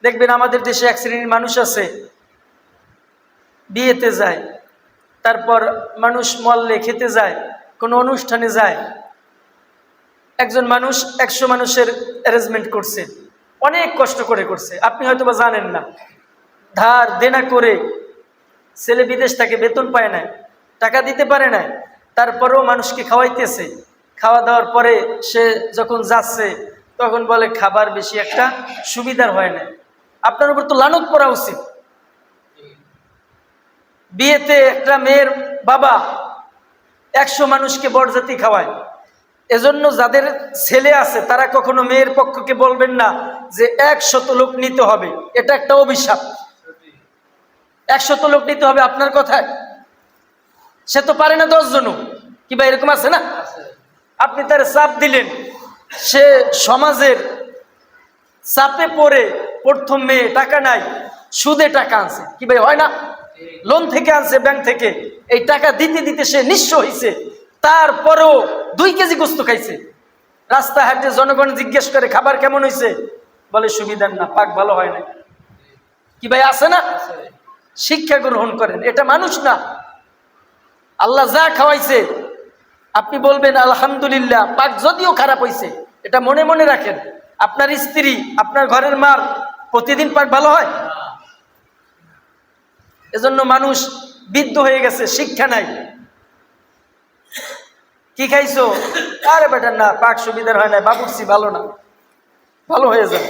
দেখবেন আমাদের দেশে এক শ্রেণীর মানুষ আছে, বিয়েতে যায়, তারপর মানুষ মল্লে খেতে যায়, কোনো অনুষ্ঠানে যায়, একজন মানুষ 100 মানুষের অ্যারেঞ্জমেন্ট করছে, অনেক কষ্ট করে করছে, আপনি হয়তো বা জানেন না। ধার দেনা করে ছেলে বিদেশ থেকে বেতন পায় না, টাকা দিতে পারে না, তারপরেও মানুষকে খাওয়াইতেছে। খাওয়া দাওয়ার পরে সে যখন যাচ্ছে তখন বলে খাবার বেশি একটা সুবিধার হয় না। আপনার উপর তো লানত পড়া উচিত। বিয়েতে একটা মেয়ের বাবা 100 মানুষকে বরযাত্রী খাওয়ায়। এজন্য যাদের ছেলে আছে তারা কখনো মেয়ের পক্ষকে বলবেন না যে 100 লোক নিতে হবে, এটা একটা অভিশাপ। 100 লোক নিতে হবে আপনার কথায়, সে তো পারে না 10 জনও, কিংবা এরকম আছে না? আপনি তার চাপ দিলেন, সে সমাজের চাপে পড়ে প্রথম মেয়ে টাকা নাই, সুদে টাকা আনছে, কি ভাই হয় না? লোন থেকে আনছে, ব্যাংক থেকে, এই টাকা দিতে দিতে সে নিঃস্ব হয়েছে, তারপরেও 2 কেজি গোস্ত খাইছে। রাস্তাঘাটে জনগণ জিজ্ঞেস করে খাবার কেমন হয়েছে, বলে সুবিধার না, পাক ভালো হয় না। কি ভাই আছে না? শিক্ষা গ্রহণ করেন, এটা মানুষ না। আল্লাহ যা খাওয়াইছে আপনি বলবেন আলহামদুলিল্লাহ, পাক যদিও খারাপ হয়েছে, এটা মনে মনে রাখেন। আপনার স্ত্রী, আপনার ঘরের মার প্রতিদিন পাক ভালো হয়? এজন্য মানুষ বিদ্ধ হয়ে গেছে, শিক্ষা নাই। কি খাইছো? আরে বেটা না, পাক সুবিধার হয় না, বাবুর্চি ভালো না, ভালো হয়ে যাবে।